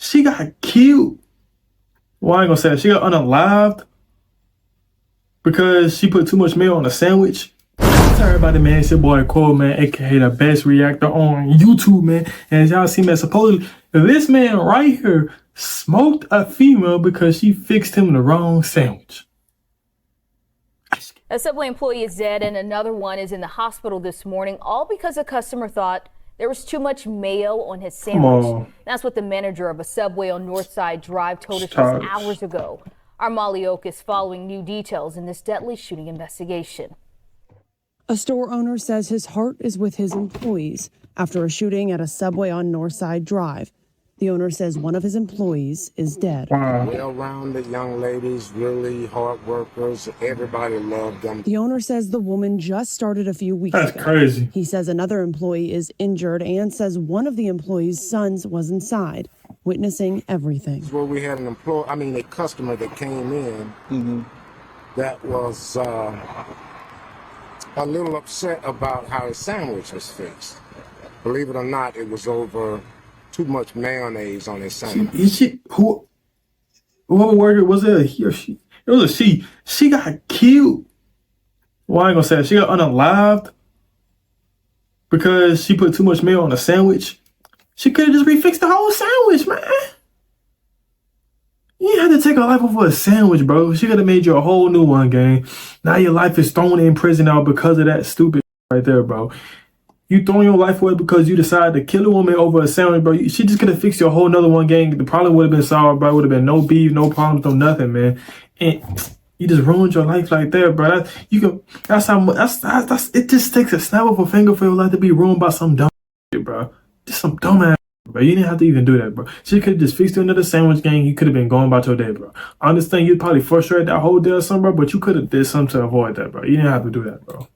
she got killed. Well, I ain't gonna say that. She got unalived because she put too much mayo on a sandwich. Tell everybody, man, it's your boy Cole, man, aka the best reactor on YouTube, man. And as y'all see, man, supposedly this man right here smoked a female because she fixed him the wrong sandwich. A Subway employee is dead and another one is in the hospital this morning, all because a customer thought there was too much mayo on his sandwich. That's what the manager of a Subway on Northside Drive told us just hours ago. Our Mayo is following new details in this deadly shooting investigation. A store owner says his heart is with his employees after a shooting at a Subway on Northside Drive. The owner says one of his employees is dead. Well-rounded young ladies, really hard workers. Everybody loved them. The owner says the woman just started a few weeks ago. That's crazy. He says another employee is injured and says one of the employee's sons was inside, witnessing everything. Well, we had a customer that came in that was a little upset about how his sandwich was fixed. Believe it or not, it was over too much mayonnaise on his sandwich. Whoever worker was it, a he or she? It was a she. She got killed. Well, I ain't gonna say that. She got unalived because she put too much mayo on a sandwich. She could have just refixed the whole sandwich, man. You didn't have to take her life over a sandwich, bro. She could have made you a whole new one, gang. Now your life is thrown in prison now because of that stupid right there, bro. You throwing your life away because you decided to kill a woman over a sandwich, bro. She just could have fixed your whole nother one, gang. The problem would have been solved, bro. Would have been no beef, no problems, no nothing, man. And you just ruined your life like that, bro. It just takes a snap of a finger for your life to be ruined by some dumb shit, bro. Just some dumb ass, bro. You didn't have to even do that, bro. She could have just fixed you another sandwich, gang. You could have been going about your day, bro. I understand you'd probably frustrated that whole day or something, bro, but you could have did something to avoid that, bro. You didn't have to do that, bro.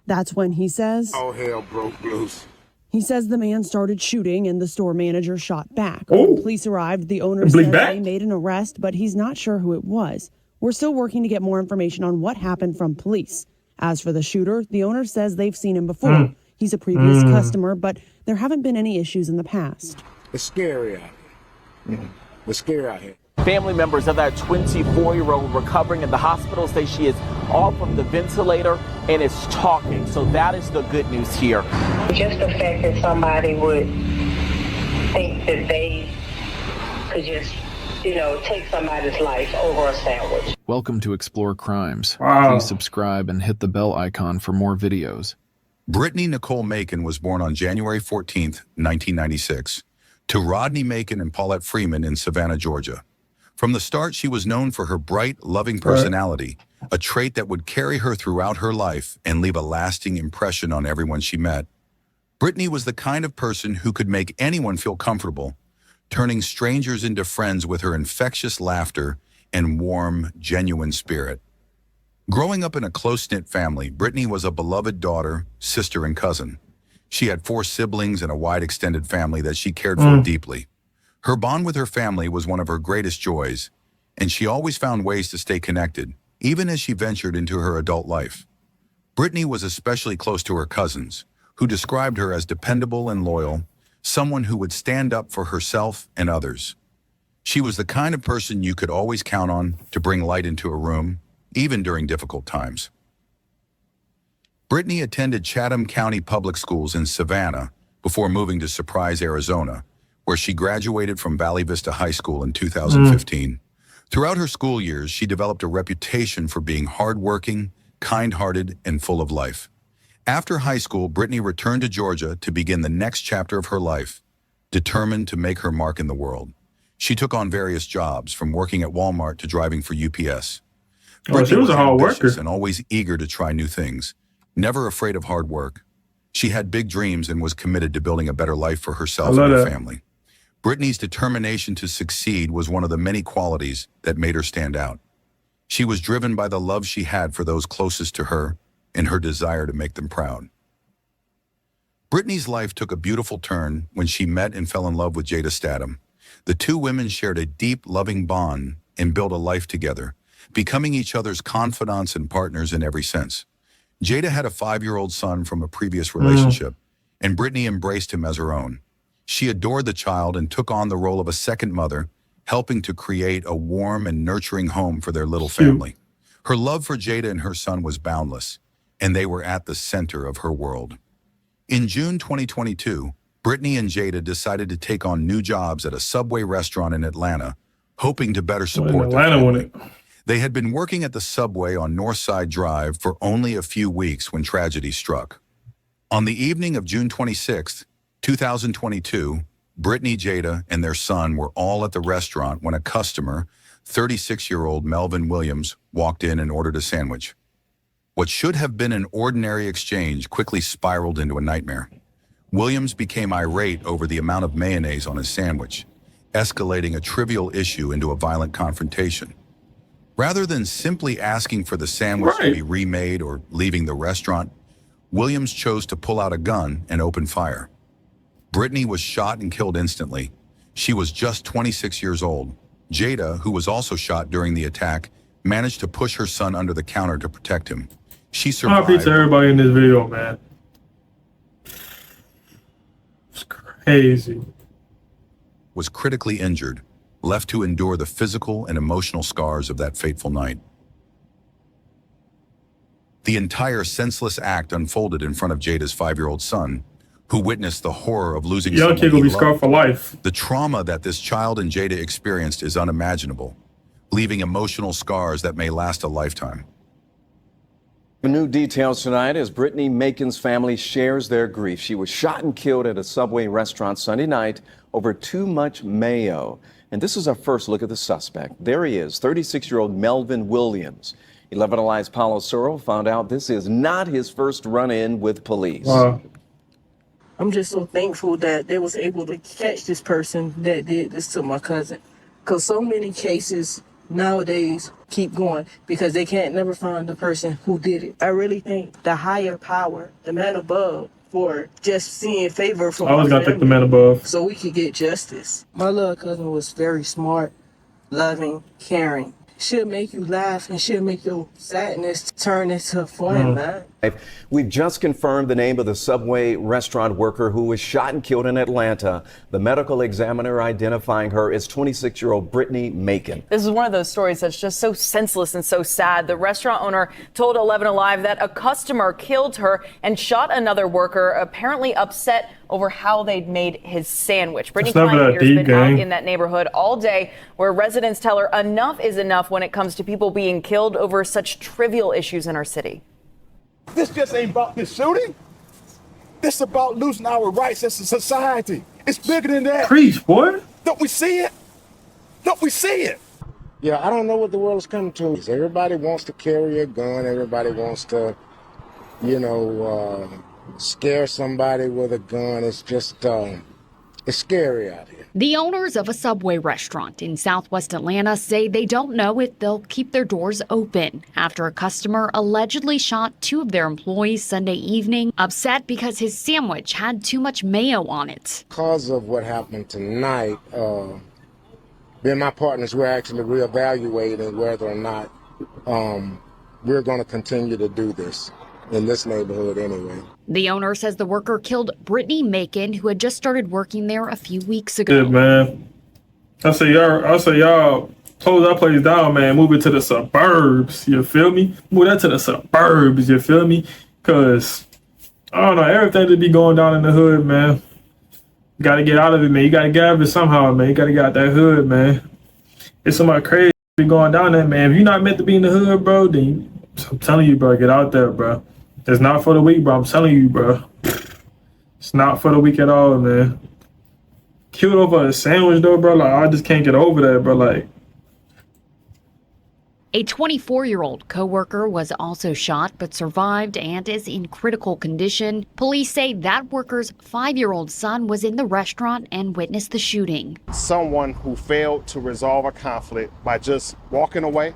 That's when he says, all hell broke loose. He says the man started shooting and the store manager shot back. When police arrived, the owner says they made an arrest, but he's not sure who it was. We're still working to get more information on what happened from police. As for the shooter, the owner says they've seen him before. He's a previous customer, but there haven't been any issues in the past. It's scary out here. It's scary out here. Family members of that 24-year-old recovering in the hospital say she is off of the ventilator and is talking. So that is the good news here. Just the fact that somebody would think that they could just, take somebody's life over a sandwich. Welcome to Explore Crimes. Wow. Please subscribe and hit the bell icon for more videos. Brittany Nicole Macon was born on January 14th, 1996, to Rodney Macon and Paulette Freeman in Savannah, Georgia. From the start, she was known for her bright, loving personality, a trait that would carry her throughout her life and leave a lasting impression on everyone she met. Brittany was the kind of person who could make anyone feel comfortable, turning strangers into friends with her infectious laughter and warm, genuine spirit. Growing up in a close-knit family, Brittany was a beloved daughter, sister, and cousin. She had 4 siblings and a wide extended family that she cared for deeply. Her bond with her family was one of her greatest joys, and she always found ways to stay connected, even as she ventured into her adult life. Brittany was especially close to her cousins, who described her as dependable and loyal, someone who would stand up for herself and others. She was the kind of person you could always count on to bring light into a room, even during difficult times. Brittany attended Chatham County Public Schools in Savannah before moving to Surprise, Arizona, where she graduated from Valley Vista High School in 2015. Throughout her school years, she developed a reputation for being hardworking, kind-hearted, and full of life. After high school, Brittany returned to Georgia to begin the next chapter of her life, determined to make her mark in the world. She took on various jobs, from working at Walmart to driving for UPS. Brittany was a hard worker and always eager to try new things, never afraid of hard work. She had big dreams and was committed to building a better life for herself and her family. Brittany's determination to succeed was one of the many qualities that made her stand out. She was driven by the love she had for those closest to her and her desire to make them proud. Brittany's life took a beautiful turn when she met and fell in love with Jada Statham. The two women shared a deep, loving bond and built a life together, becoming each other's confidants and partners in every sense. Jada had a 5-year-old son from a previous relationship, and Brittany embraced him as her own. She adored the child and took on the role of a second mother, helping to create a warm and nurturing home for their little family. Her love for Jada and her son was boundless, and they were at the center of her world. In June 2022, Brittany and Jada decided to take on new jobs at a Subway restaurant in Atlanta, hoping to better support their family. They had been working at the Subway on Northside Drive for only a few weeks when tragedy struck. On the evening of June 26, 2022, Brittany, Jada, and their son were all at the restaurant when a customer, 36-year-old Melvin Williams, walked in and ordered a sandwich. What should have been an ordinary exchange quickly spiraled into a nightmare. Williams became irate over the amount of mayonnaise on his sandwich, escalating a trivial issue into a violent confrontation. Rather than simply asking for the sandwich to be remade or leaving the restaurant, Williams chose to pull out a gun and open fire. Brittany was shot and killed instantly. She was just 26 years old. Jada, who was also shot during the attack, managed to push her son under the counter to protect him. She survived. RP to everybody in this video, man. It's crazy. Was critically injured, left to endure the physical and emotional scars of that fateful night. The entire senseless act unfolded in front of Jada's 5-year-old son, who witnessed the horror of losing someone he loved. Young kid will be scarred for life. The trauma that this child and Jada experienced is unimaginable, leaving emotional scars that may last a lifetime. New details tonight as Brittany Macon's family shares their grief. She was shot and killed at a Subway restaurant Sunday night over too much mayo. And this is our first look at the suspect. There he is, 36-year-old Melvin Williams. 11 Alive's Paulo Soro found out this is not his first run-in with police. Wow. I'm just so thankful that they was able to catch this person that did this to my cousin. Because so many cases nowadays keep going because they can't never find the person who did it. I really thank the higher power, the man above, for just seeing favor from I was gonna thank the man above. so we could get justice. My little cousin was very smart, loving, caring. She'll make you laugh and she'll make your sadness turn into fun, man. We've just confirmed the name of the Subway restaurant worker who was shot and killed in Atlanta. The medical examiner identifying her as 26-year-old Brittany Macon. This is one of those stories that's just so senseless and so sad. The restaurant owner told 11 Alive that a customer killed her and shot another worker, apparently upset over how they'd made his sandwich. Brittany Kleinhager's been out in that neighborhood all day, where residents tell her enough is enough when it comes to people being killed over such trivial issues in our city. This just ain't about this shooting. This is about losing our rights as a society. It's bigger than that. Preach, boy. Don't we see it? Don't we see it? Yeah, I don't know what the world is coming to. Everybody wants to carry a gun. Everybody wants to, scare somebody with a gun. It's just, it's scary out here. The owners of a Subway restaurant in Southwest Atlanta say they don't know if they'll keep their doors open after a customer allegedly shot 2 of their employees Sunday evening, upset because his sandwich had too much mayo on it. Because of what happened tonight, me and my partners, we're actually reevaluating whether or not we're going to continue to do this in this neighborhood anyway. The owner says the worker killed Brittany Macon, who had just started working there a few weeks ago. Good, man. I say y'all close that place down, man. Move it to the suburbs. You feel me? Move that to the suburbs. You feel me? Cause I don't know, everything to be going down in the hood, man. You gotta get out of it, man. You gotta get out of it somehow, man. You gotta get out that hood, man. It's somebody crazy be going down there, man. If you're not meant to be in the hood, bro, then I'm telling you, bro, get out there, bro. It's not for the weak, bro. I'm telling you, bro. It's not for the weak at all, man. Killed over a sandwich, though, bro. Like, I just can't get over that, bro. Like, a 24-year-old co-worker was also shot but survived and is in critical condition. Police say that worker's 5-year-old son was in the restaurant and witnessed the shooting. Someone who failed to resolve a conflict by just walking away,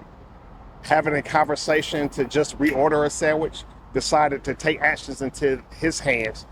having a conversation to just reorder a sandwich, decided to take actions into his hands,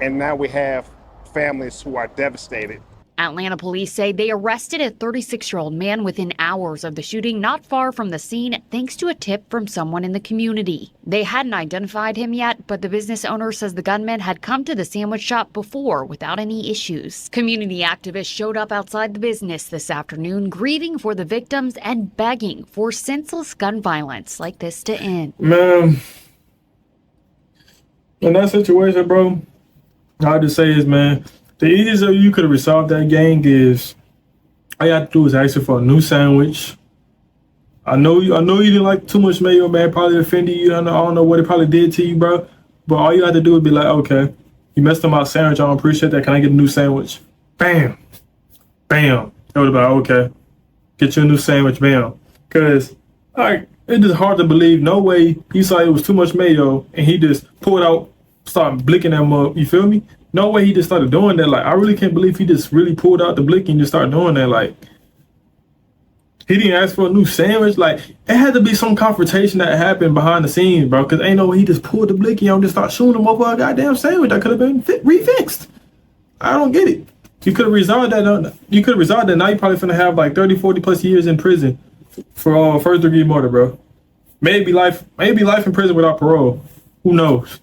and now we have families who are devastated. Atlanta police say they arrested a 36-year-old man within hours of the shooting not far from the scene thanks to a tip from someone in the community. They hadn't identified him yet, but the business owner says the gunman had come to the sandwich shop before without any issues. Community activists showed up outside the business this afternoon, grieving for the victims and begging for senseless gun violence like this to end. Man, in that situation, bro, all I just say is, man, the easiest way you could have resolved that gang is all you have to do is ask for a new sandwich. I know you didn't like too much mayo, man. Probably offended you. I don't know what it probably did to you, bro. But all you have to do is be like, okay, you messed up my sandwich. I don't appreciate that. Can I get a new sandwich? Bam. Bam. It would have been like, okay, get you a new sandwich, bam. Because, like, it's just hard to believe. No way he saw it was too much mayo and he just pulled out, started blicking them up. You feel me? No way he just started doing that. Like, I really can't believe he just really pulled out the blick and just started doing that. Like, he didn't ask for a new sandwich. Like, it had to be some confrontation that happened behind the scenes, bro. Because ain't no way he just pulled the blicky and just start shooting him over a goddamn sandwich that could have been refixed. I don't get it. You could have resolved that. You could have resolved that. Now you're probably finna have like 30, 40 plus years in prison for first degree murder, bro. Maybe life in prison without parole. Who knows?